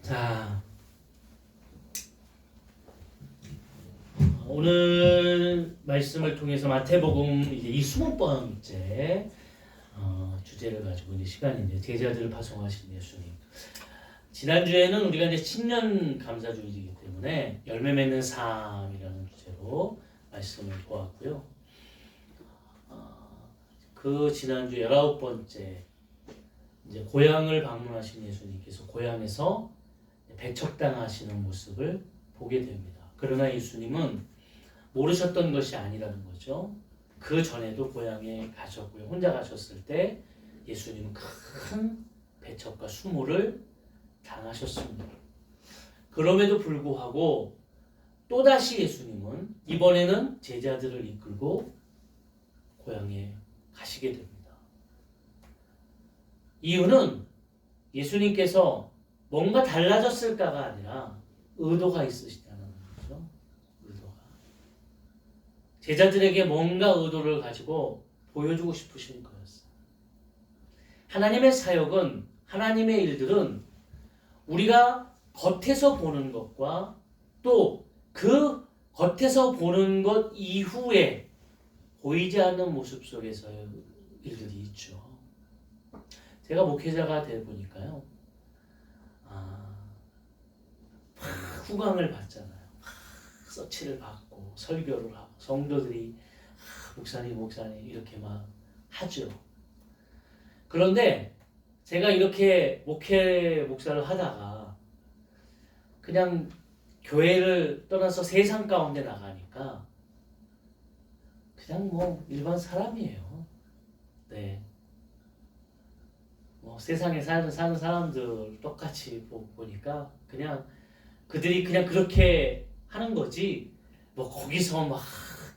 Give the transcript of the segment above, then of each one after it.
자, 오늘 말씀을 통해서 마태복음 이제 이 20번째 주제를 가지고 이제 시간인데 제자들을 파송하신 예수님. 지난주에는 우리가 이제 신년 감사주일이기 때문에 열매 맺는 삶이라는 주제로 말씀을 보았고요. 그 지난주 19번째 이제 고향을 방문하신 예수님께서 고향에서 배척당하시는 모습을 보게 됩니다. 그러나 예수님은 모르셨던 것이 아니라는 거죠. 그 전에도 고향에 가셨고요. 혼자 가셨을 때 예수님은 큰 배척과 수모를 당하셨습니다. 그럼에도 불구하고 또다시 예수님은 이번에는 제자들을 이끌고 고향에 가시게 됩니다. 이유는 예수님께서 뭔가 달라졌을까가 아니라 의도가 있으시다는 거죠. 의도가. 제자들에게 뭔가 의도를 가지고 보여주고 싶으신 거였어요. 하나님의 사역은, 하나님의 일들은 우리가 겉에서 보는 것과 또 그 겉에서 보는 것 이후에 보이지 않는 모습 속에서의 일들이 있죠. 제가 목회자가 돼 보니까요. 후광을 받잖아요. 서치를 받고 설교를 하고 성도들이 목사님 이렇게 막 하죠. 그런데 제가 이렇게 목사를 하다가 그냥 교회를 떠나서 세상 가운데 나가니까 그냥 뭐 일반 사람이에요. 네. 뭐 세상에 사는 사람들 똑같이 보니까 그냥 그들이 그냥 그렇게 하는 거지 뭐 거기서 막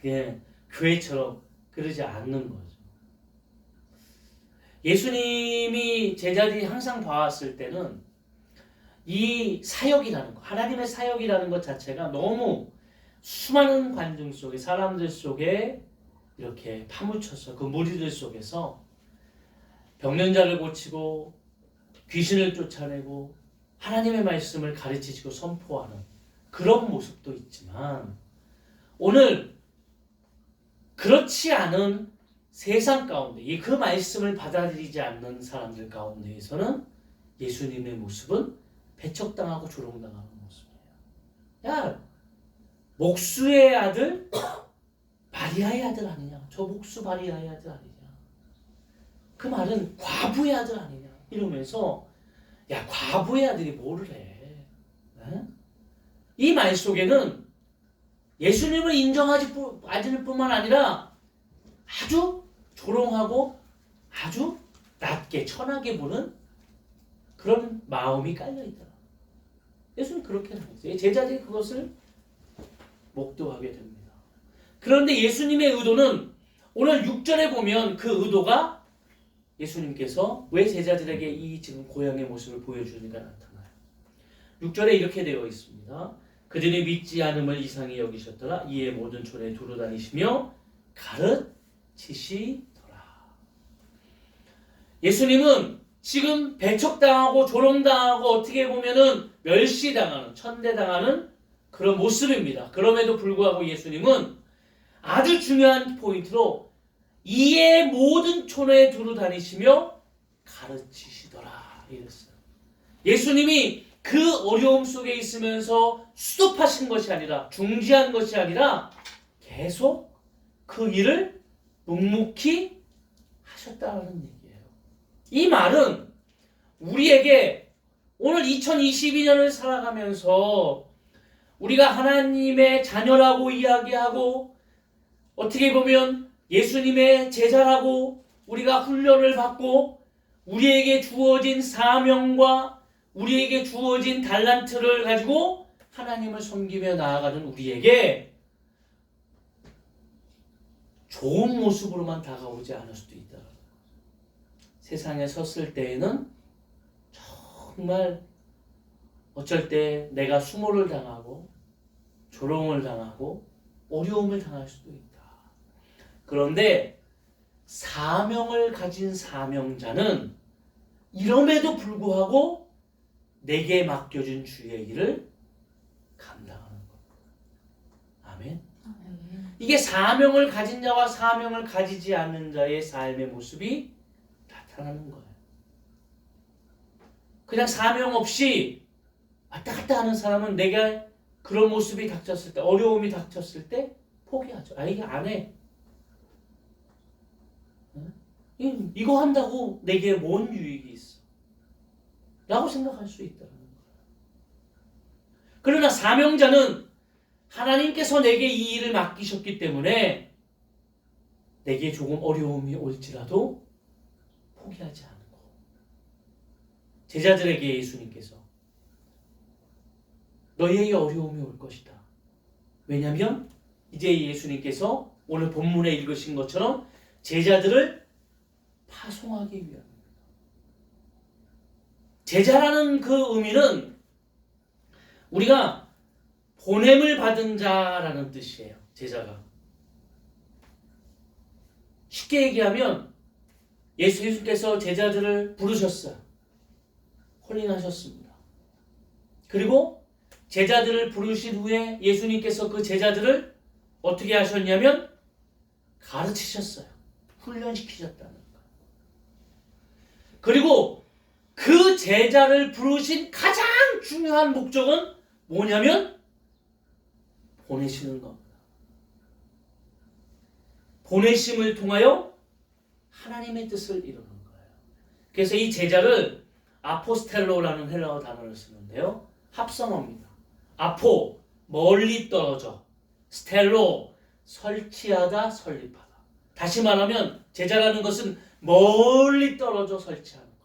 그냥 교회처럼 그러지 않는 거죠. 예수님이 제자들이 항상 봐왔을 때는 이 사역이라는 것, 하나님의 사역이라는 것 자체가 너무 수많은 관중 속에 사람들 속에 이렇게 파묻혀서 그 무리들 속에서 병련자를 고치고 귀신을 쫓아내고 하나님의 말씀을 가르치시고 선포하는 그런 모습도 있지만 오늘 그렇지 않은 세상 가운데 그 말씀을 받아들이지 않는 사람들 가운데에서는 예수님의 모습은 배척당하고 조롱당하는 모습이에요. 야, 목수의 아들 바리아의 아들 아니냐? 저 목수 바리아의 아들 아니냐? 그 말은 과부의 아들 아니냐? 이러면서 야, 과부의 아들이 뭐를 해? 네? 이 말 속에는 예수님을 인정하지 않을 뿐만 아니라 아주 조롱하고 아주 낮게 천하게 보는 그런 마음이 깔려있더라. 예수님 그렇게 나왔어요. 제자들이 그것을 목도하게 됩니다. 그런데 예수님의 의도는 오늘 6절에 보면 그 의도가 예수님께서 왜 제자들에게 이 지금 고향의 모습을 보여주는가 나타나요. 6절에 이렇게 되어 있습니다. 그들이 믿지 않음을 이상히 여기셨더라. 이에 모든 촌에 두루 다니시며 가르치시더라. 예수님은 지금 배척당하고 조롱당하고 어떻게 보면은 멸시당하는, 천대당하는 그런 모습입니다. 그럼에도 불구하고 예수님은 아주 중요한 포인트로 이에 모든 촌에 두루 다니시며 가르치시더라 이랬어요. 예수님이 그 어려움 속에 있으면서 수습하신 것이 아니라 중지한 것이 아니라 계속 그 일을 묵묵히 하셨다는 얘기예요. 이 말은 우리에게 오늘 2022년을 살아가면서 우리가 하나님의 자녀라고 이야기하고 어떻게 보면 예수님의 제자라고 우리가 훈련을 받고 우리에게 주어진 사명과 우리에게 주어진 달란트를 가지고 하나님을 섬기며 나아가는 우리에게 좋은 모습으로만 다가오지 않을 수도 있다. 세상에 섰을 때에는 정말 어쩔 때 내가 수모를 당하고 조롱을 당하고 어려움을 당할 수도 있다. 그런데 사명을 가진 사명자는 이럼에도 불구하고 내게 맡겨준 주의 일을 감당하는 것. 아멘. 이게 사명을 가진 자와 사명을 가지지 않는 자의 삶의 모습이 나타나는 거예요. 그냥 사명 없이 왔다 갔다 하는 사람은 내가 그런 모습이 닥쳤을 때, 어려움이 닥쳤을 때 포기하죠. 아, 이게 안 해. 이거 한다고 내게 뭔 유익이 있어? 라고 생각할 수 있다는 거예요. 그러나 사명자는 하나님께서 내게 이 일을 맡기셨기 때문에 내게 조금 어려움이 올지라도 포기하지 않고, 제자들에게 예수님께서 너희에게 어려움이 올 것이다. 왜냐하면 이제 예수님께서 오늘 본문에 읽으신 것처럼 제자들을 파송하기 위함입니다. 제자라는 그 의미는 우리가 보냄을 받은 자라는 뜻이에요. 제자가. 쉽게 얘기하면 예수님께서 제자들을 부르셨어요. 홀린하셨습니다. 그리고 제자들을 부르신 후에 예수님께서 그 제자들을 어떻게 하셨냐면 가르치셨어요. 훈련시키셨다는 거예요. 그리고 그 제자를 부르신 가장 중요한 목적은 뭐냐면 보내시는 겁니다. 보내심을 통하여 하나님의 뜻을 이루는 거예요. 그래서 이 제자를 아포스텔로라는 헬라어 단어를 쓰는데요. 합성어입니다. 아포, 멀리 떨어져. 스텔로, 설치하다, 설립하다. 다시 말하면 제자라는 것은 멀리 떨어져 설치하는 것.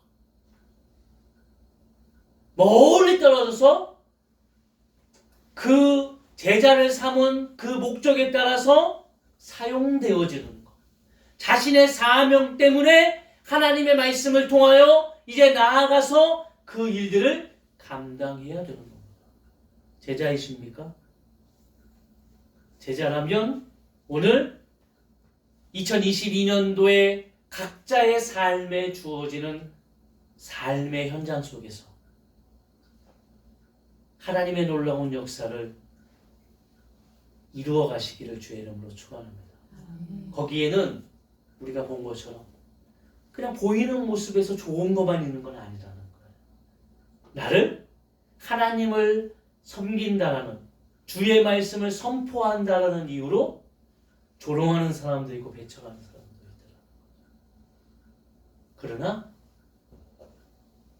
멀리 떨어져서 그 제자를 삼은 그 목적에 따라서 사용되어지는 것. 자신의 사명 때문에 하나님의 말씀을 통하여 이제 나아가서 그 일들을 감당해야 되는 겁니다. 제자이십니까? 제자라면 오늘 2022년도에 각자의 삶에 주어지는 삶의 현장 속에서 하나님의 놀라운 역사를 이루어 가시기를 주의 이름으로 축원합니다. 거기에는 우리가 본 것처럼 그냥 보이는 모습에서 좋은 것만 있는 건 아니라는 거예요. 나를 하나님을 섬긴다라는, 주의 말씀을 선포한다라는 이유로 조롱하는 사람도 있고 배척하는 사람도 있더라고요. 그러나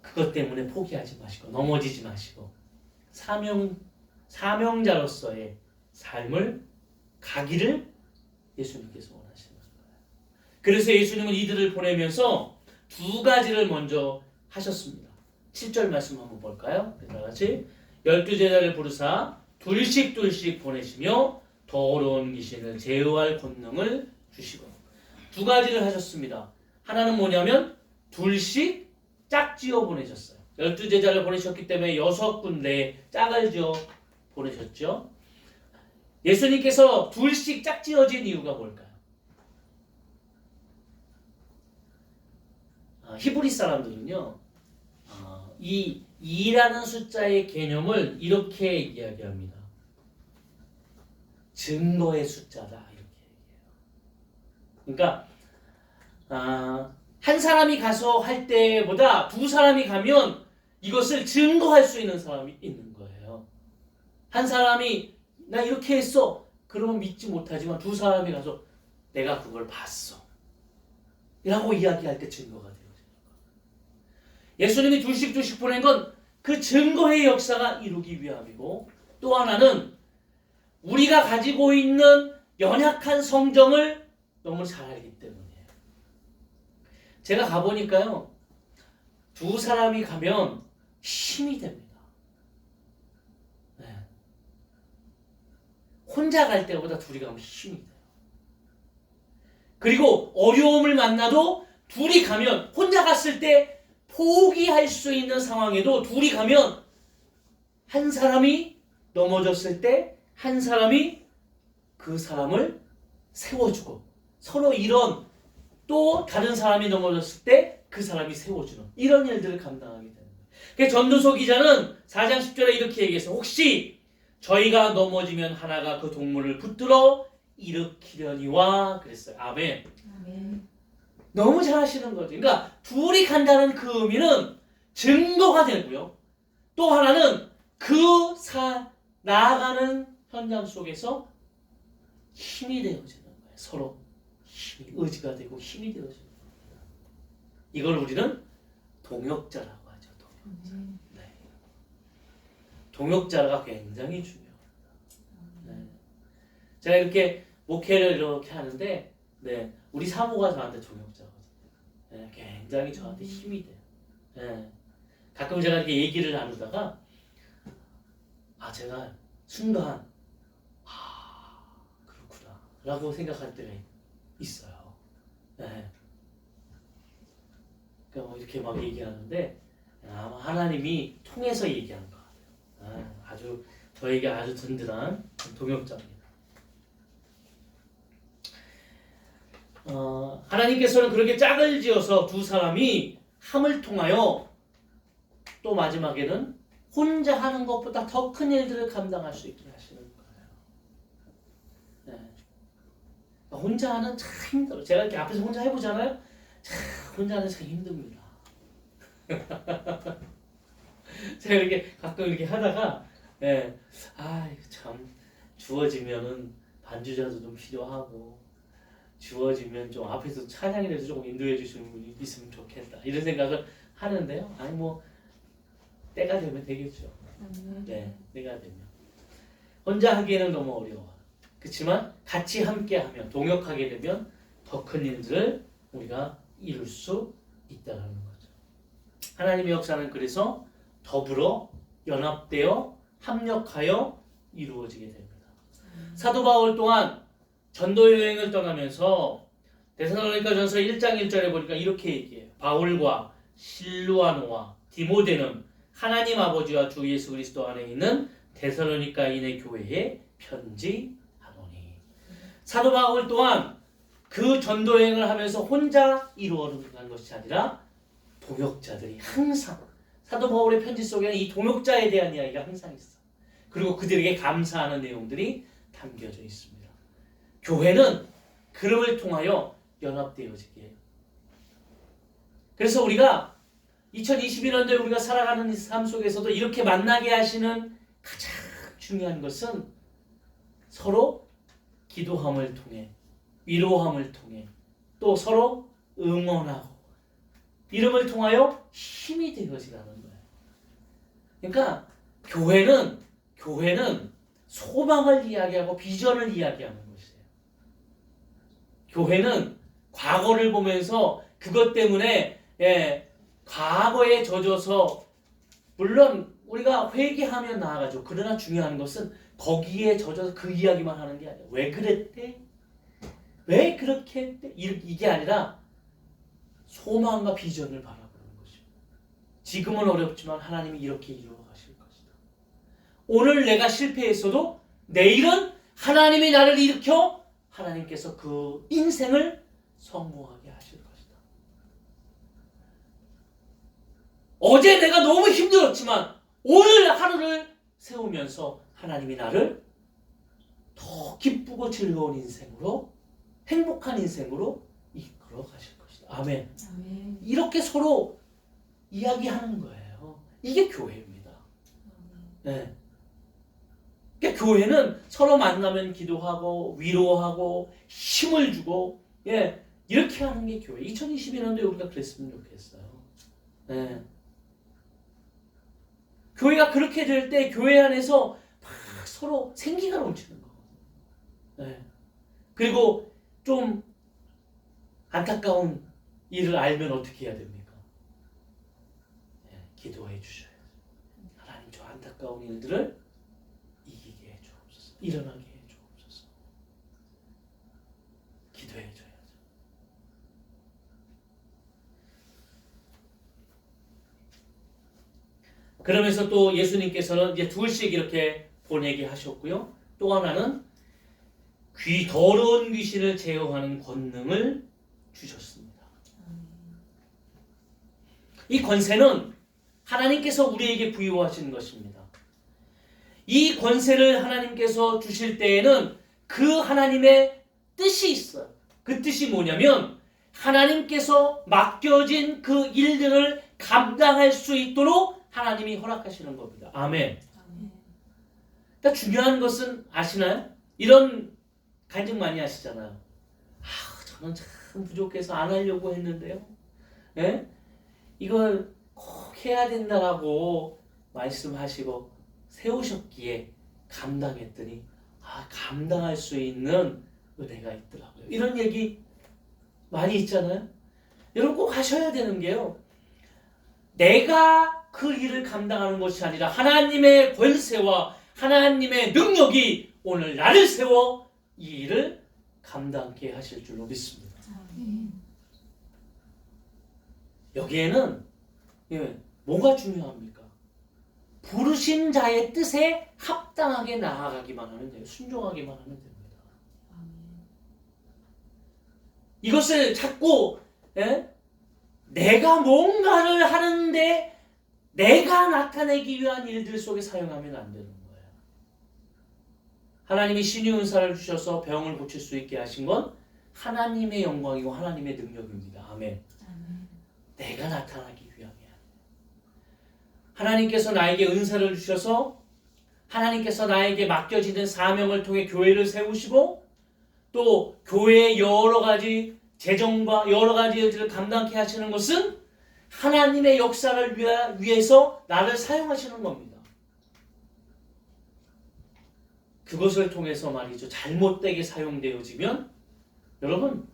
그것 때문에 포기하지 마시고 넘어지지 마시고 사명자로서의 삶을 가기를 예수님께서 원하시는 거예요. 그래서 예수님은 이들을 보내면서 두 가지를 먼저 하셨습니다. 7절 말씀 한번 볼까요? 다 같이 12제자를 부르사 둘씩 보내시며 더러운 귀신을 제어할 권능을 주시고, 두 가지를 하셨습니다. 하나는 뭐냐면 둘씩 짝지어 보내셨어요. 12제자를 보내셨기 때문에 6군데 짝을 지어 보내셨죠. 예수님께서 둘씩 짝지어진 이유가 뭘까요? 히브리 사람들은요, 이 2라는 숫자의 개념을 이렇게 이야기합니다. 증거의 숫자다, 이렇게 얘기해요. 그러니까 한 사람이 가서 할 때보다 두 사람이 가면 이것을 증거할 수 있는 사람이 있는 거예요. 한 사람이 나 이렇게 했어, 그러면 믿지 못하지만 두 사람이 가서 내가 그걸 봤어 라고 이야기할 때 증거가 되어져요. 예수님이 둘씩 보낸 건 그 증거의 역사가 이루기 위함이고, 또 하나는 우리가 가지고 있는 연약한 성정을 너무 잘 알기 때문이에요. 제가 가보니까요, 두 사람이 가면 힘이 됩니다. 네. 혼자 갈 때보다 둘이 가면 힘이 돼요. 그리고 어려움을 만나도 둘이 가면, 혼자 갔을 때 포기할 수 있는 상황에도 둘이 가면 한 사람이 넘어졌을 때 한 사람이 그 사람을 세워주고, 서로 이런, 또 다른 사람이 넘어졌을 때 그 사람이 세워주는 이런 일들을 감당하게 되는 거예요. 그 전도서 기자는 4장 10절에 이렇게 얘기했어요. 혹시 저희가 넘어지면 하나가 그 동물을 붙들어 일으키려니와 그랬어요. 아멘. 아멘. 너무 잘하시는 거죠. 그러니까 둘이 간다는 그 의미는 증거가 되고요. 또 하나는 나아가는 현장 속에서 힘이 되어지는 거예요. 서로 힘이 의지가 되고 힘이 되어지는 겁니다. 이걸 우리는 동역자라고 하죠. 동역자. 네. 동역자가 굉장히 중요합니다. 네. 제가 이렇게 목회를 이렇게 하는데, 네, 우리 사모가 저한테 동역자거든요. 네, 굉장히 저한테 힘이 돼요. 네. 가끔 제가 이렇게 얘기를 나누다가, 제가 순간, 그렇구나 라고 생각할 때가 있어요. 네. 그러니까 이렇게 막 얘기하는데 아마 하나님이 통해서 얘기하는 것 같아요. 아주 저에게 아주 든든한 동역자입니다. 하나님께서는 그렇게 짝을 지어서 두 사람이 함을 통하여 또 마지막에는 혼자 하는 것보다 더 큰 일들을 감당할 수 있게 하시는 거예요. 네. 혼자 하는 참 힘들어요. 제가 이렇게 앞에서 혼자 해보잖아요. 참 혼자 하는 참 힘듭니다. 제가 이렇게 가끔 이렇게 하다가, 네, 참 주어지면은 반주자도 좀 필요하고, 주어지면 좀 앞에서 찬양이라도 조금 인도해 주시는 분이 있으면 좋겠다 이런 생각을 하는데요. 뭐 때가 되면 되겠죠. 네, 때가 되면. 혼자 하기에는 너무 어려워. 그렇지만 같이 함께하면 동역하게 되면 더 큰 일들을 우리가 이룰 수 있다는 거죠. 하나님의 역사는 그래서 더불어 연합되어 합력하여 이루어지게 됩니다. 사도 바울 또한 전도 여행을 떠나면서 데살로니가전서 1장 1절에 보니까 이렇게 얘기해요. 바울과 실루아노와 디모데는 하나님 아버지와 주 예수 그리스도 안에 있는 데살로니가인의 교회에 편지하노니. 사도 바울 또한 그 전도 여행을 하면서 혼자 이루어간 것이 아니라 동역자들이 항상, 사도 바울의 편지 속에는 이 동역자에 대한 이야기가 항상 있어. 그리고 그들에게 감사하는 내용들이 담겨져 있습니다. 교회는 그름을 통하여 연합되어지게 해요. 그래서 우리가 2021년도에 우리가 살아가는 삶 속에서도 이렇게 만나게 하시는 가장 중요한 것은 서로 기도함을 통해, 위로함을 통해, 또 서로 응원하고 이름을 통하여 힘이 되어지라는 거예요. 그러니까 교회는 소망을 이야기하고 비전을 이야기하는 것이에요. 교회는 과거를 보면서 그것 때문에 과거에 젖어서, 물론 우리가 회개하면 나아가죠. 그러나 중요한 것은 거기에 젖어서 그 이야기만 하는 게 아니에요. 왜 그랬대? 왜 그렇게 했대? 이게 아니라 소망과 비전을 바라보는 것입니다. 지금은 어렵지만 하나님이 이렇게 이루어 가실 것이다. 오늘 내가 실패했어도 내일은 하나님이 나를 일으켜 하나님께서 그 인생을 성공하게 하실 것이다. 어제 내가 너무 힘들었지만 오늘 하루를 세우면서 하나님이 나를 더 기쁘고 즐거운 인생으로, 행복한 인생으로 이끌어 가실 것이다. 아멘. 아멘. 이렇게 서로 이야기하는 거예요. 이게 교회입니다. 네. 그러니까 교회는 서로 만나면 기도하고 위로하고 힘을 주고, 이렇게 하는 게 교회. 2022년도에 우리가 그랬으면 좋겠어요. 네. 교회가 그렇게 될 때 교회 안에서 막 서로 생기가 넘치는 거거든요. 네. 그리고 좀 안타까운 일을 알면 어떻게 해야 됩니까? 기도해 주셔야죠. 하나님, 저 안타까운 일들을 이기게 해 주옵소서. 일어나게 해 주옵소서. 기도해 줘야죠. 그러면서 또 예수님께서는 이제 둘씩 이렇게 보내게 하셨고요. 또 하나는 더러운 귀신을 제어하는 권능을 주셨습니다. 이 권세는 하나님께서 우리에게 부여하시는 것입니다. 이 권세를 하나님께서 주실 때에는 그 하나님의 뜻이 있어요. 그 뜻이 뭐냐면 하나님께서 맡겨진 그 일들을 감당할 수 있도록 하나님이 허락하시는 겁니다. 아멘. 그러니까 중요한 것은 아시나요? 이런 간증 많이 하시잖아요. 저는 참 부족해서 안 하려고 했는데요. 예? 이걸 꼭 해야 된다라고 말씀하시고 세우셨기에 감당했더니 감당할 수 있는 은혜가 있더라고요. 이런 얘기 많이 있잖아요. 여러분 꼭 하셔야 되는 게요. 내가 그 일을 감당하는 것이 아니라 하나님의 권세와 하나님의 능력이 오늘 나를 세워 이 일을 감당케 하실 줄로 믿습니다. 여기에는 뭐가 중요합니까? 부르신 자의 뜻에 합당하게 나아가기만 하면 돼요. 순종하기만 하면 됩니다. 이것을 자꾸 내가 뭔가를 하는데 내가 나타내기 위한 일들 속에 사용하면 안 되는 거예요. 하나님이 신의 은사를 주셔서 병을 고칠 수 있게 하신 건 하나님의 영광이고 하나님의 능력입니다. 아멘. 내가 나타나기 위함이야. 하나님께서 나에게 은사를 주셔서 하나님께서 나에게 맡겨지는 사명을 통해 교회를 세우시고 또 교회의 여러 가지 재정과 여러 가지 일들을 감당케 하시는 것은 하나님의 역사를 위해서 나를 사용하시는 겁니다. 그것을 통해서 말이죠. 잘못되게 사용되어지면 여러분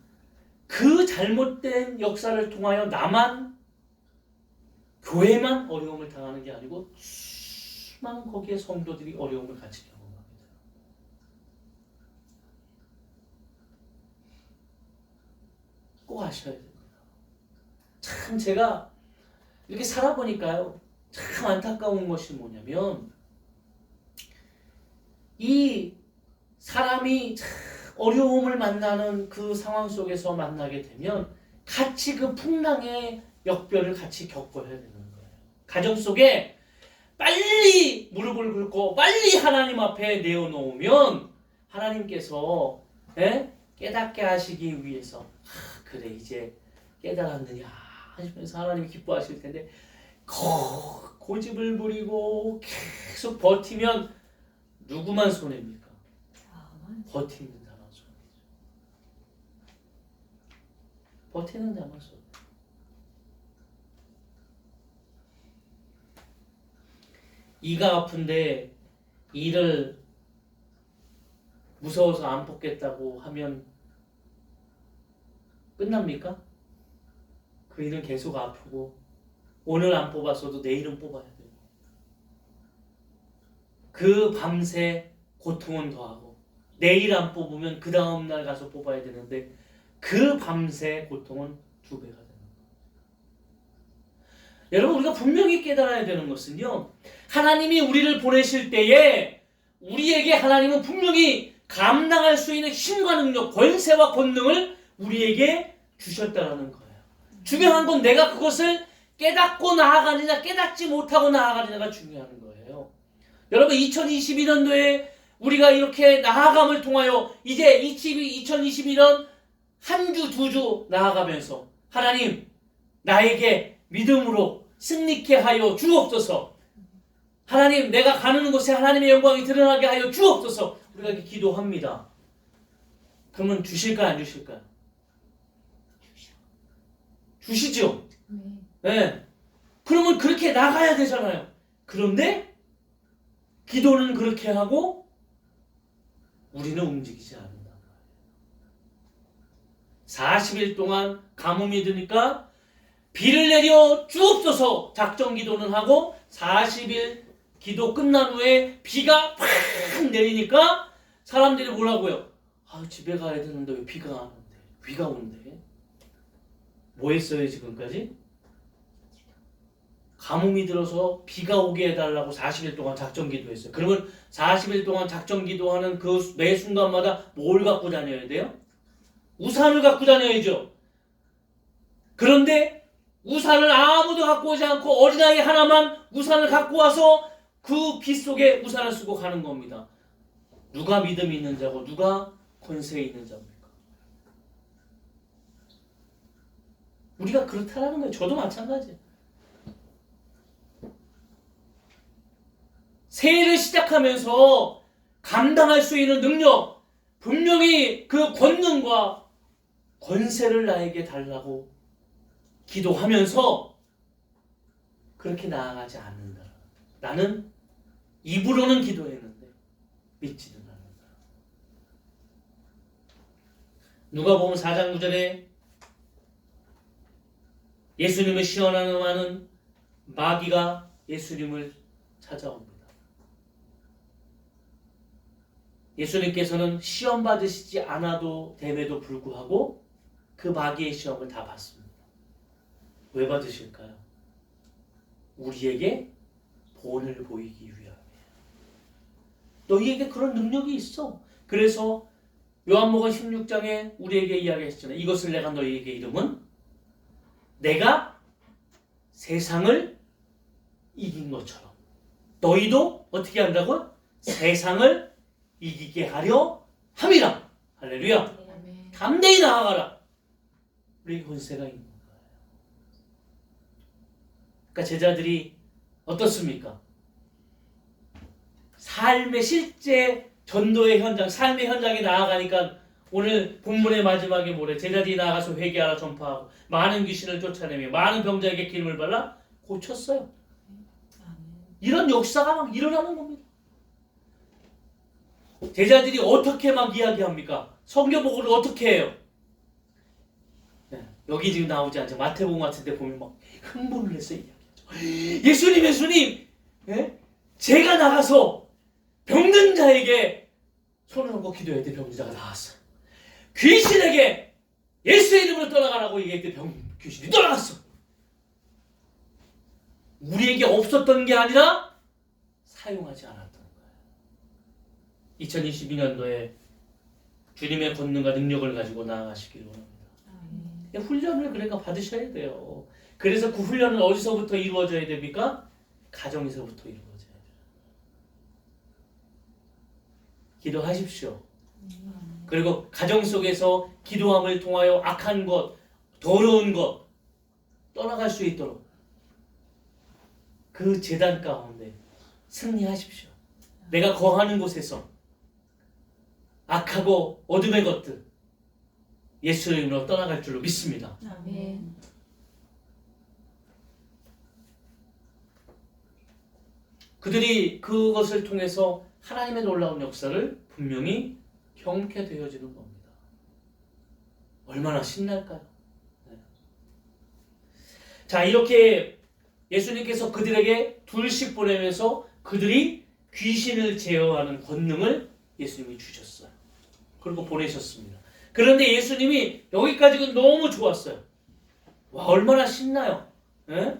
그 잘못된 역사를 통하여 나만 교회만 어려움을 당하는 게 아니고 수많은 거기에 성도들이 어려움을 같이 경험합니다. 꼭 아셔야 됩니다. 참 제가 이렇게 살아보니까요. 참 안타까운 것이 뭐냐면 이 사람이 참 어려움을 만나는 그 상황 속에서 만나게 되면 같이 그 풍랑의 역별을 같이 겪어야 되는 거예요. 가정 속에 빨리 무릎을 꿇고 빨리 하나님 앞에 내어놓으면 하나님께서 깨닫게 하시기 위해서 그래 이제 깨달았느냐 하시면서 하나님이 기뻐하실 텐데 고집을 부리고 계속 버티면 누구만 손해입니까? 버티는 자만 손해죠. 버티는 자만 손해. 이가 아픈데 이를 무서워서 안 뽑겠다고 하면 끝납니까? 그 일은 계속 아프고 오늘 안 뽑았어도 내일은 뽑아야 돼요. 그 밤새 고통은 더하고 내일 안 뽑으면 그 다음날 가서 뽑아야 되는데 그 밤새 고통은 2배가 되는 거예요. 여러분 우리가 분명히 깨달아야 되는 것은요. 하나님이 우리를 보내실 때에 우리에게 하나님은 분명히 감당할 수 있는 힘과 능력, 권세와 권능을 우리에게 주셨다라는 거예요. 중요한 건 내가 그것을 깨닫고 나아가느냐 깨닫지 못하고 나아가느냐가 중요한 거예요. 여러분 2022년도에 우리가 이렇게 나아감을 통하여 이제 2021년 한 주, 2주 나아가면서 하나님 나에게 믿음으로 승리케 하여 주옵소서. 하나님 내가 가는 곳에 하나님의 영광이 드러나게 하여 주옵소서. 우리가 이렇게 기도합니다. 그러면 주실까요 안 주실까요? 주시죠. 네. 그러면 그렇게 나가야 되잖아요. 그런데 기도는 그렇게 하고 우리는 움직이지 않는다. 40일 동안 가뭄이 드니까 비를 내려 주옵소서 작정 기도는 하고 40일 기도 끝난 후에 비가 팍 내리니까 사람들이 뭐라고요? 집에 가야 되는데 왜 비가 안 오는데? 비가 온대. 뭐 했어요 지금까지? 가뭄이 들어서 비가 오게 해달라고 40일 동안 작정 기도했어요. 그러면 40일 동안 작정 기도하는 그 매 순간마다 뭘 갖고 다녀야 돼요? 우산을 갖고 다녀야죠. 그런데 우산을 아무도 갖고 오지 않고 어린아이 하나만 우산을 갖고 와서 그 비 속에 우산을 쓰고 가는 겁니다. 누가 믿음이 있는 자고 누가 권세 있는 자입니까? 우리가 그렇다라는 거예요. 저도 마찬가지예요. 새해를 시작하면서 감당할 수 있는 능력, 분명히 그 권능과 권세를 나에게 달라고 기도하면서 그렇게 나아가지 않는다. 나는 입으로는 기도했는데 믿지는 않는다. 누가복음 4장 9절에 예수님을 시험하는 마귀가 예수님을 찾아옵니다. 예수님께서는 시험 받으시지 않아도 됨에도 불구하고 그 마귀의 시험을 다 받습니다. 왜 받으실까요? 우리에게 본을 보이기 위함이에요. 너희에게 그런 능력이 있어. 그래서 요한복음 16장에 우리에게 이야기했잖아요. 이것을 내가 너희에게 이름은 내가 세상을 이긴 것처럼 너희도 어떻게 한다고? 세상을 이기게 하려 함이라. 할렐루야. 담대히 나아가라. 우리에게 권세가 있는 거예요. 그러니까 제자들이 어떻습니까? 삶의 실제 전도의 현장, 삶의 현장에 나아가니까 오늘 본문의 마지막에 뭐래? 제자들이 나아가서 회개하라 전파하고 많은 귀신을 쫓아내며 많은 병자에게 기름을 발라 고쳤어요. 이런 역사가 막 일어나는 겁니다. 제자들이 어떻게 막 이야기합니까? 성경복음을 어떻게 해요? 네, 여기 지금 나오지 않죠. 마태복음 같은 데 보면 막 흥분을 해서 이야기하죠. 예수님, 예? 제가 나가서 병든 자에게 손을 얹고 기도해야 돼. 병든 자가 나왔어. 귀신에게 예수의 이름으로 떠나가라고 얘기했더니 귀신이 떠나갔어. 우리에게 없었던 게 아니라 사용하지 않았던 거예요. 2022년도에 주님의 권능과 능력을 가지고 나아가시기를 원합니다. 훈련을 그러니까 받으셔야 돼요. 그래서 그 훈련은 어디서부터 이루어져야 됩니까? 가정에서부터 이루어져야 돼요. 기도하십시오. 그리고 가정 속에서 기도함을 통하여 악한 것, 더러운 것 떠나갈 수 있도록 그 제단 가운데 승리하십시오. 내가 거하는 곳에서 악하고 어둠의 것들 예수의 이름으로 떠나갈 줄로 믿습니다. 아멘. 그들이 그것을 통해서 하나님의 놀라운 역사를 분명히 경험케 되어지는 겁니다. 얼마나 신날까요? 네. 자, 이렇게 예수님께서 그들에게 둘씩 보내면서 그들이 귀신을 제어하는 권능을 예수님이 주셨어요. 그리고 보내셨습니다. 그런데 예수님이 여기까지는 너무 좋았어요. 와, 얼마나 신나요. 에?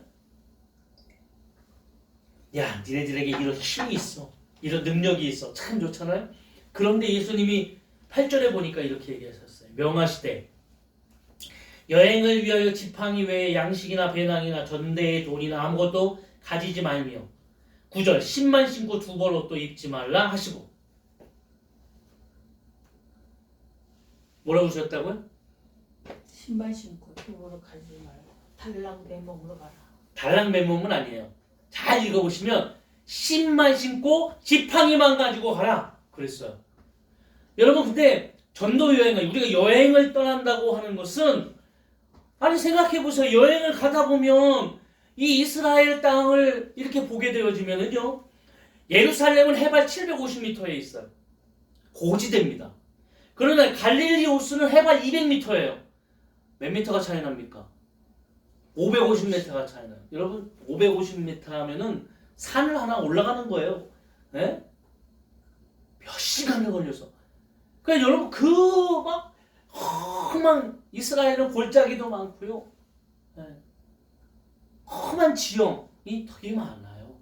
야, 니네들에게 이런 힘이 있어. 이런 능력이 있어. 참 좋잖아요. 그런데 예수님이 8절에 보니까 이렇게 얘기하셨어요. 명하시되 여행을 위하여 지팡이 외에 양식이나 배낭이나 전대의 돈이나 아무것도 가지지 말며 9절 10만 신고 두 벌 옷도 입지 말라 하시고 뭐라고 하셨다고요? 신발 신고 두부를 가지지 말고 달랑 맨몸으로 가라. 달랑 맨몸은 아니에요. 잘 읽어보시면 10만 신고 지팡이만 가지고 가라 그랬어요. 여러분, 근데 전도 여행을 우리가 여행을 떠난다고 하는 것은 아니 생각해보세요. 여행을 가다 보면 이 이스라엘 땅을 이렇게 보게 되어지면은요, 예루살렘은 해발 750m에 있어요. 고지대입니다. 그러나 갈릴리 호수는 해발 200m예요. 몇 미터가 차이 납니까? 550m가 차이 나요. 여러분, 550m 하면은 산을 하나 올라가는 거예요. 네? 몇 시간을 걸려서. 그러니까 여러분, 그 막 험한 이스라엘은 골짜기도 많고요. 네. 험한 지형이 되게 많아요.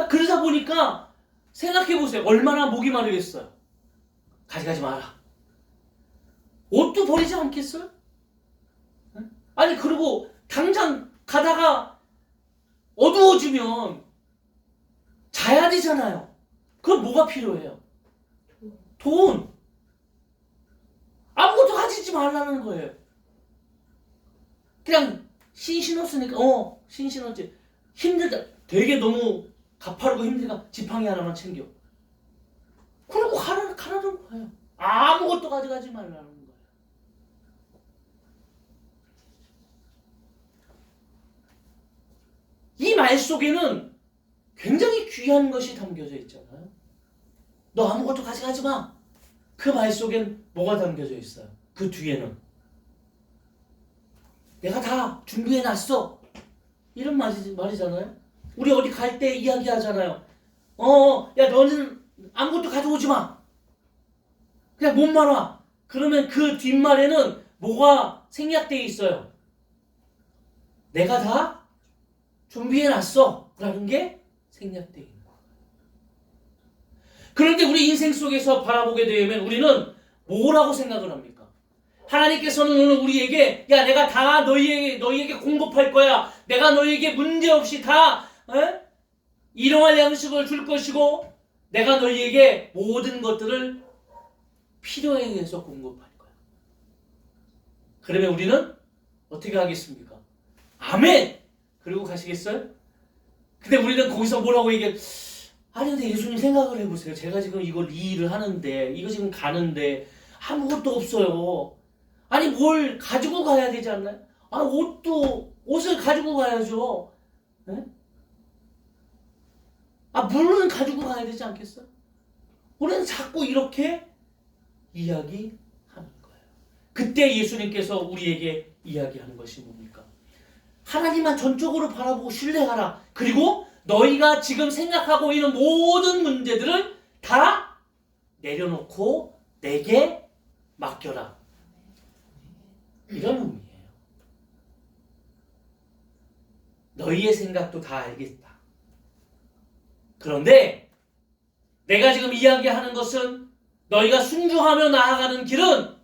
그러다 보니까 생각해보세요. 얼마나 목이 마르겠어요. 가지 마라. 옷도 버리지 않겠어요? 아니, 그리고 당장 가다가 어두워지면 자야 되잖아요. 그럼 뭐가 필요해요? 돈. 아무것도 가지지 말라는 거예요. 그냥 신신었으니까 신신었지. 힘들다. 되게 너무 가파르고 힘들다. 지팡이 하나만 챙겨. 그리고 가라는 거예요. 아무것도 가져가지 말라는 거예요. 이 말 속에는 굉장히 귀한 것이 담겨져 있잖아요. 너 아무것도 가져가지 마. 그 말 속엔 뭐가 담겨져 있어요? 그 뒤에는 내가 다 준비해놨어. 이런 말이잖아요. 우리 어디 갈 때 이야기하잖아요. 야 너는 아무것도 가져오지 마. 그냥 몸만 와. 그러면 그 뒷말에는 뭐가 생략되어 있어요? 내가 다 준비해놨어. 라는 게 생략되어 있는 거예요. 그런데 우리 인생 속에서 바라보게 되면 우리는 뭐라고 생각을 합니까? 하나님께서는 오늘 우리에게 야 내가 다 너희에게 공급할 거야. 내가 너희에게 문제없이 다 일용할 양식을 줄 것이고 내가 너희에게 모든 것들을 필요에 의해서 공급할 거야. 그러면 우리는 어떻게 하겠습니까? 아멘! 그리고 가시겠어요? 근데 우리는 거기서 뭐라고 얘기해? 아니 근데 예수님 생각을 해보세요. 제가 지금 이 일을 하는데 이거 지금 가는데 아무것도 없어요. 아니 뭘 가지고 가야 되지 않나요? 옷을 가지고 가야죠. 네? 물은 가지고 가야 되지 않겠어요? 우리는 자꾸 이렇게 이야기하는 거예요. 그때 예수님께서 우리에게 이야기하는 것이 뭡니까? 하나님만 전적으로 바라보고 신뢰하라. 그리고 너희가 지금 생각하고 있는 모든 문제들을 다 내려놓고 내게 맡겨라. 이런 의미예요. 너희의 생각도 다 알겠다. 그런데 내가 지금 이야기하는 것은 너희가 순종하며 나아가는 길은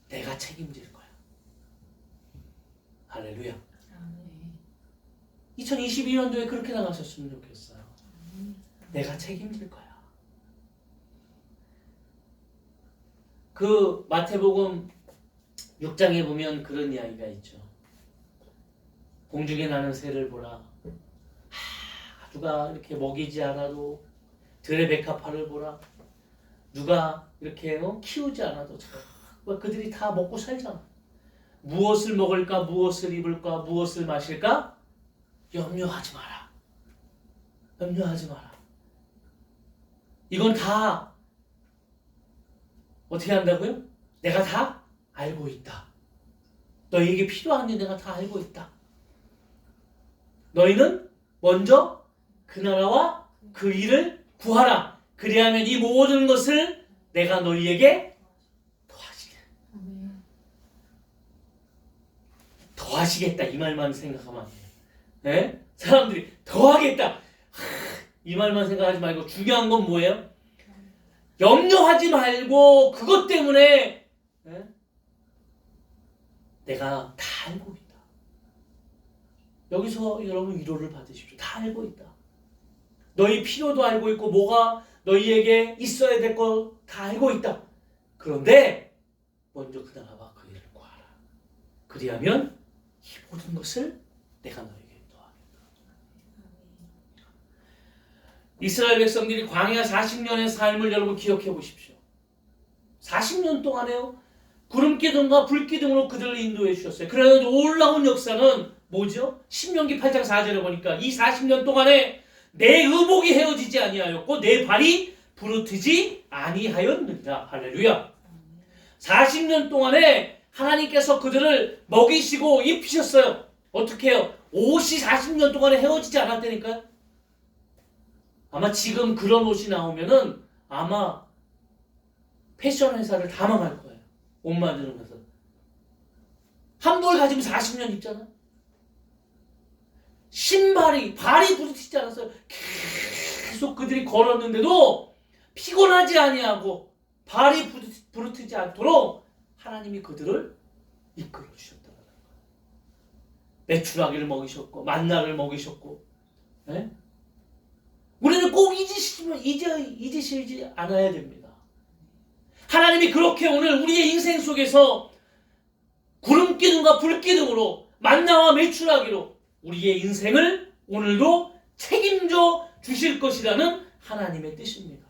내가 책임질 거야. 할렐루야. 2022년도에 그렇게 나가셨으면 좋겠어요. 내가 책임질 거야. 그 마태복음 6장에 보면 그런 이야기가 있죠. 공중에 나는 새를 보라. 누가 이렇게 먹이지 않아도 들의 백합화를 보라. 누가 이렇게 키우지 않아도 그들이 다 먹고 살잖아. 무엇을 먹을까, 무엇을 입을까, 무엇을 마실까? 염려하지 마라. 염려하지 마라. 이건 다 어떻게 한다고요? 내가 다 알고 있다. 너희에게 필요한 일 내가 다 알고 있다. 너희는 먼저 그 나라와 그 일을 구하라. 그리하면 이 모든 것을 내가 너희에게 더하시겠다. 이 말만 생각하면 안 돼요. 네? 사람들이 더하겠다. 이 말만 생각하지 말고 중요한 건 뭐예요? 염려하지 말고 그것 때문에 내가 다 알고 있다. 여기서 여러분 위로를 받으십시오. 다 알고 있다. 너희 필요도 알고 있고 뭐가 너희에게 있어야 될 거 다 알고 있다. 그런데 먼저 그 나라와 그 일을 구하라. 그리하면 이 모든 것을 내가 너희에게 더하겠다. 이스라엘 백성들이 광야 40년의 삶을 여러분 기억해 보십시오. 40년 동안에요. 구름기둥과 불기둥으로 그들을 인도해 주셨어요. 그래서 놀라운 역사는 뭐죠? 신명기 8장 4절에 보니까 이 40년 동안에 내 의복이 헤어지지 아니하였고 내 발이 부르트지 아니하였느니라. 할렐루야. 40년 동안에 하나님께서 그들을 먹이시고 입히셨어요. 어떻게 해요? 옷이 40년 동안에 헤어지지 않았다니까요. 아마 지금 그런 옷이 나오면은 아마 패션 회사를 다 망할 거예요. 옷 만드는 회사. 한 벌 가지고 40년 입잖아. 발이 부르트지 않았어요. 계속 그들이 걸었는데도 피곤하지 아니하고 발이 부르트지 않도록 하나님이 그들을 이끌어 주셨다는 거예요. 메추라기를 먹이셨고 만나를 먹이셨고, 예? 우리는 꼭 잊으시지 않아야 됩니다. 하나님이 그렇게 오늘 우리의 인생 속에서 구름기둥과 불기둥으로 만나와 메추라기로 우리의 인생을 오늘도 책임져 주실 것이라는 하나님의 뜻입니다.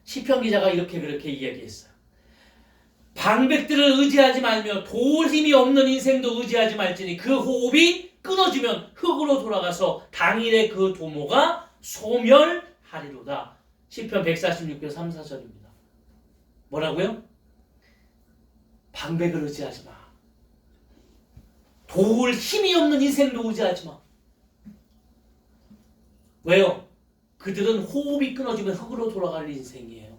시편 기자가 이렇게 그렇게 이야기했어요. 방백들을 의지하지 말며 도울 힘이 없는 인생도 의지하지 말지니 그 호흡이 끊어지면 흙으로 돌아가서 당일에 그 도모가 소멸하리로다. 시편 146편 3, 4절입니다. 뭐라고요? 방백을 의지하지 마. 도울 힘이 없는 인생도 의지하지 마. 왜요? 그들은 호흡이 끊어지면 흙으로 돌아갈 인생이에요.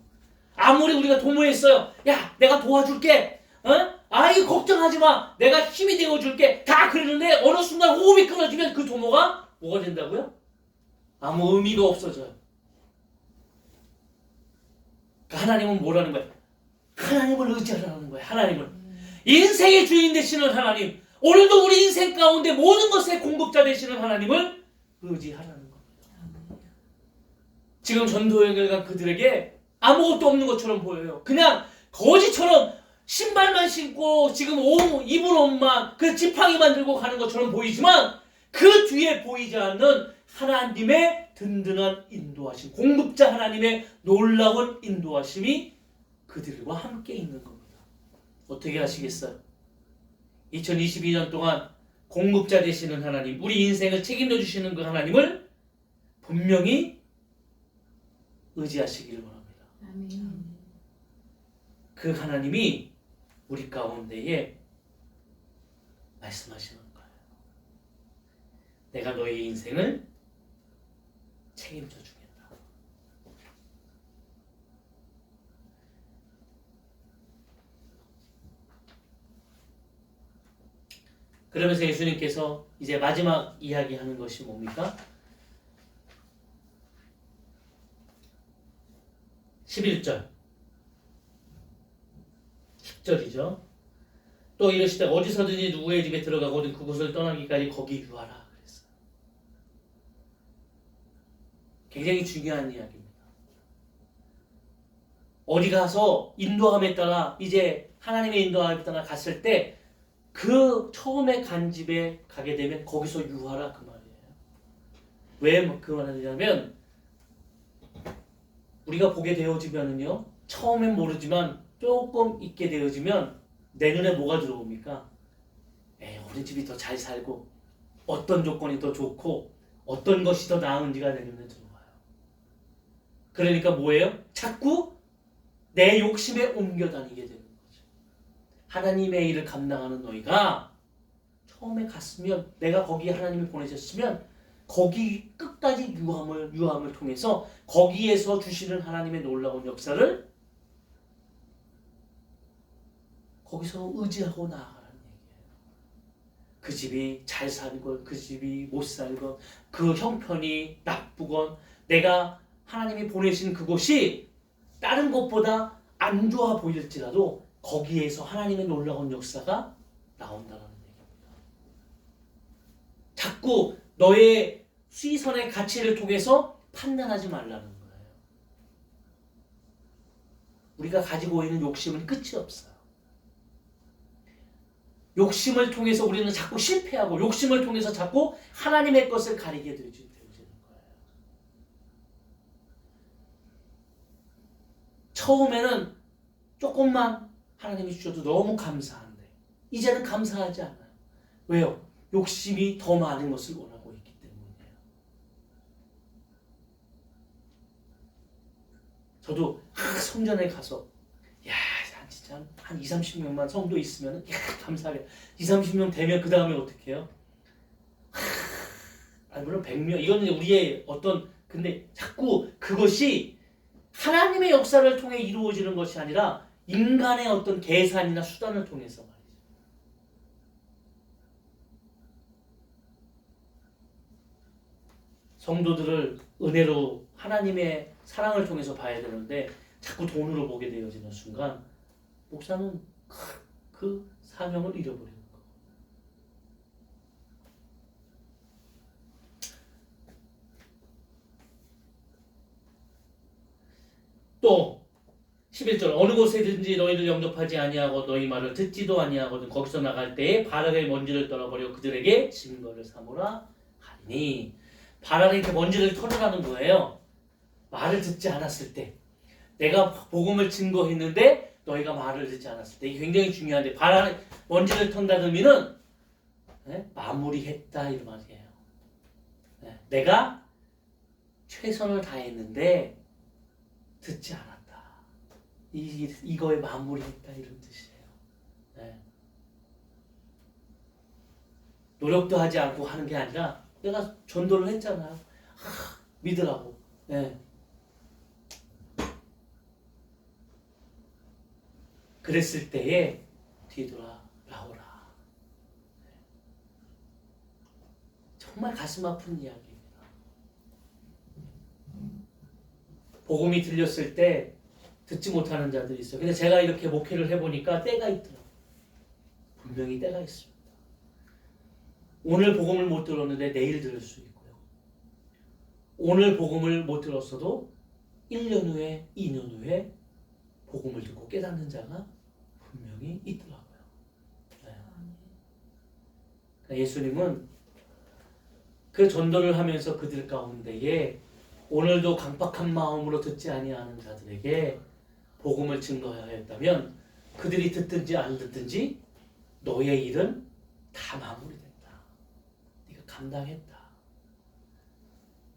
아무리 우리가 도모했어요. 야, 내가 도와줄게. 아이 걱정하지 마. 내가 힘이 되어줄게. 다 그러는데 어느 순간 호흡이 끊어지면 그 도모가 뭐가 된다고요? 아무 의미가 없어져요. 그러니까 하나님은 뭐라는 거예요? 하나님을 의지하라는 거예요. 하나님을. 인생의 주인 되시는 하나님. 오늘도 우리 인생 가운데 모든 것의 공급자 되시는 하나님을 의지하라는 겁니다. 지금 전도여행을 간 그들에게 아무것도 없는 것처럼 보여요. 그냥 거지처럼 신발만 신고 지금 입은 옷만 그 지팡이만 들고 가는 것처럼 보이지만 그 뒤에 보이지 않는 하나님의 든든한 인도하심, 공급자 하나님의 놀라운 인도하심이 그들과 함께 있는 겁니다. 어떻게 하시겠어요? 2022년 동안 공급자 되시는 하나님, 우리 인생을 책임져 주시는 그 하나님을 분명히 의지하시기를 바랍니다. 아멘. 그 하나님이 우리 가운데에 말씀하시는 거예요. 내가 너희 인생을 책임져 주겠다. 그러면서 예수님께서 이제 마지막 이야기하는 것이 뭡니까? 11절 10절이죠. 또 이르시되 어디서든지 누구의 집에 들어가거든 그곳을 떠나기까지 거기 유하라 그랬어요. 굉장히 중요한 이야기입니다. 어디 가서 인도함에 따라 이제 하나님의 인도함에 따라 갔을 때 그 처음에 간 집에 가게 되면 거기서 유하라 그 말이에요. 왜 그 말을 하냐면 우리가 보게 되어지면은요, 처음엔 모르지만 조금 있게 되어지면 내 눈에 뭐가 들어옵니까? 어느 집이 더 잘 살고 어떤 조건이 더 좋고 어떤 것이 더 나은지가 내 눈에 들어와요. 그러니까 뭐예요? 자꾸 내 욕심에 옮겨 다니게 되는 거죠. 하나님의 일을 감당하는 너희가 처음에 갔으면 내가 거기에 하나님이 보내셨으면 거기 끝까지 유함을 통해서 거기에서 주시는 하나님의 놀라운 역사를 거기서 의지하고 나아가라는 얘기예요. 그 집이 잘 살건 그 집이 못 살건 그 형편이 나쁘건 내가 하나님이 보내신 그곳이 다른 곳보다 안 좋아 보일지라도 거기에서 하나님의 놀라운 역사가 나온다는 얘기입니다. 자꾸 너의 시선의 가치를 통해서 판단하지 말라는 거예요. 우리가 가지고 있는 욕심은 끝이 없어요. 욕심을 통해서 우리는 자꾸 실패하고 욕심을 통해서 자꾸 하나님의 것을 가리게 되어지는 거예요. 처음에는 조금만 하나님이 주셔도 너무 감사한데 이제는 감사하지 않아요. 왜요? 욕심이 더 많은 것을 원하고 있기 때문이에요. 저도 성전에 가서 진짜 한 2, 30명만 성도 있으면 감사하게 2, 30명 되면 그 다음에 어떻게 해요? 물론 100명 이거는 우리의 어떤 근데 자꾸 그것이 하나님의 역사를 통해 이루어지는 것이 아니라 인간의 어떤 계산이나 수단을 통해서 말이죠. 성도들을 은혜로 하나님의 사랑을 통해서 봐야 되는데 자꾸 돈으로 보게 되어지는 순간 목사는 그 사명을 잃어버리는 거. 또 11절 어느 곳에든지 너희를 영접하지 아니하고 너희 말을 듣지도 아니하거든 거기서 나갈 때에 발 아래 먼지를 떨어버려 그들에게 증거를 삼으라 하리니. 발 아래 이렇게 먼지를 털으라는 거예요. 말을 듣지 않았을 때, 내가 복음을 증거했는데 너희가 말을 듣지 않았을 때, 이게 굉장히 중요한데, 발 아래 먼지를 턴다는 의미는 마무리했다 이런 말이에요. 내가 최선을 다했는데 듣지 않았다. 이거에 마무리했다 이런 뜻이에요. 노력도 하지 않고 하는 게 아니라 내가 전도를 했잖아요. 믿으라고. 그랬을 때에 뒤돌아오라. 정말 가슴 아픈 이야기입니다. 복음이 들렸을 때 듣지 못하는 자들이 있어요. 근데 제가 이렇게 목회를 해보니까 때가 있더라고요. 분명히 때가 있습니다. 오늘 복음을 못 들었는데 내일 들을 수 있고요. 오늘 복음을 못 들었어도 1년 후에, 2년 후에 복음을 듣고 깨닫는 자가 분명히 있더라고요. 그러니까 예수님은 그 전도를 하면서 그들 가운데에 오늘도 강박한 마음으로 듣지 아니하는 자들에게 복음을 증거하였다면 그들이 듣든지 안 듣든지 너의 일은 다 마무리된다. 네가 감당했다.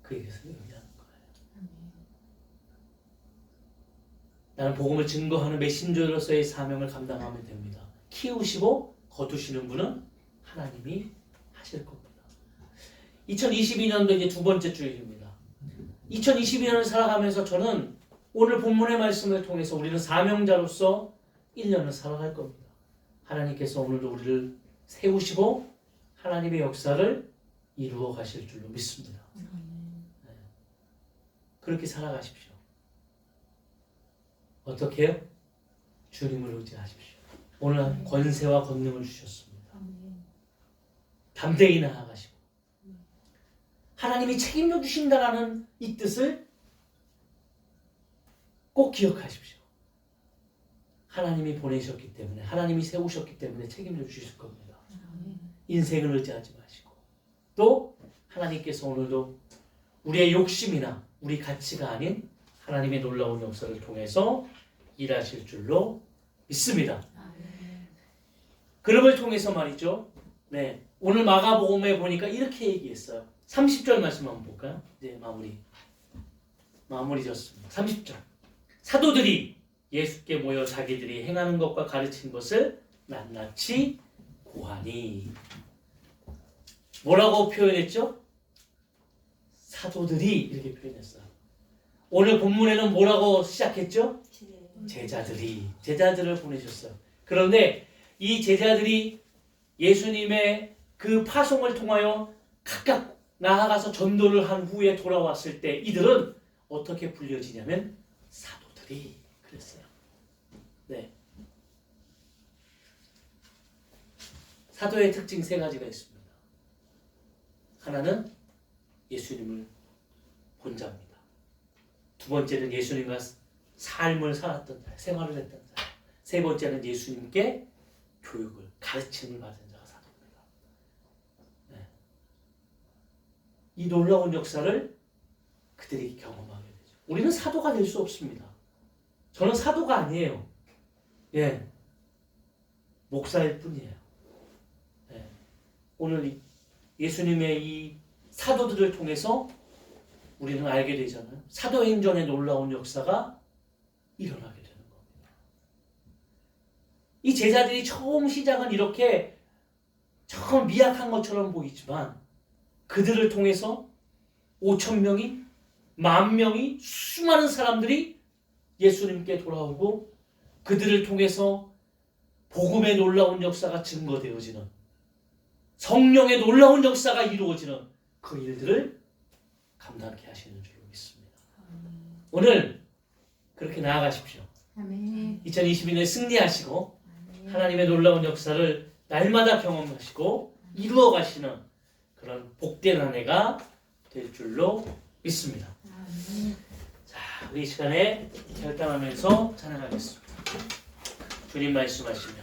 그 얘기를 의미하는 거예요. 나는 복음을 증거하는 메신저로서의 사명을 감당하면 됩니다. 키우시고 거두시는 분은 하나님이 하실 겁니다. 2022년도 이제 두 번째 주일입니다. 2022년을 살아가면서 저는 오늘 본문의 말씀을 통해서 우리는 사명자로서 1년을 살아갈 겁니다. 하나님께서 오늘도 우리를 세우시고 하나님의 역사를 이루어 가실 줄로 믿습니다. 그렇게 살아가십시오. 어떻게 해요? 주님을 의지하십시오. 오늘 권세와 권능을 주셨습니다. 담대히 나아가시고 하나님이 책임져 주신다라는 이 뜻을 꼭 기억하십시오. 하나님이 보내셨기 때문에, 하나님이 세우셨기 때문에 책임져 주실 겁니다. 인생을 의지하지 마시고, 또 하나님께서 오늘도 우리의 욕심이나 우리 가치가 아닌 하나님의 놀라운 역사를 통해서 일하실 줄로 믿습니다. 그럼을 통해서 말이죠. 오늘 마가복음에 보니까 이렇게 얘기했어요. 30절 말씀 한번 볼까요? 이제 마무리 졌습니다. 30절. 사도들이 예수께 모여 자기들이 행하는 것과 가르친 것을 낱낱이 고하니. 뭐라고 표현했죠? 사도들이 이렇게 표현했어요. 오늘 본문에는 뭐라고 시작했죠? 제자들을 보내셨어요. 그런데 이 제자들이 예수님의 그 파송을 통하여 각각 나아가서 전도를 한 후에 돌아왔을 때 이들은 어떻게 불려지냐면 사도들이 그랬어요. 사도의 특징 세 가지가 있습니다. 하나는 예수님을 본 자입니다. 두 번째는 예수님과 삶을 살았던 자, 생활을 했던 자. 세 번째는 예수님께 교육을, 가르침을 받은 자가 사도입니다. 이 놀라운 역사를 그들이 경험하게 되죠. 우리는 사도가 될 수 없습니다. 저는 사도가 아니에요. 목사일 뿐이에요. 오늘 예수님의 이 사도들을 통해서 우리는 알게 되잖아요. 사도행전의 놀라운 역사가 일어나게 되는 겁니다. 이 제자들이 처음 시작은 이렇게 처음 미약한 것처럼 보이지만 그들을 통해서 5,000명이 10,000명이 수많은 사람들이 예수님께 돌아오고 그들을 통해서 복음의 놀라운 역사가 증거되어지는, 성령의 놀라운 역사가 이루어지는 그 일들을 감당케 하시는 줄로 믿습니다. 오늘 그렇게 나아가십시오. 2022년에 승리하시고 하나님의 놀라운 역사를 날마다 경험하시고 이루어 가시는 그런 복된 한 해가 될 줄로 믿습니다. 자, 우리 이 시간에 결단하면서 찬양하겠습니다. 주님 말씀하시며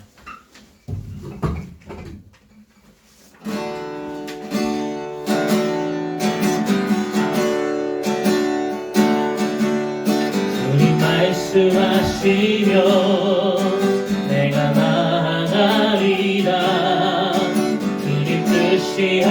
주님 말씀하시며 내가 나아가리라 주님 뜻이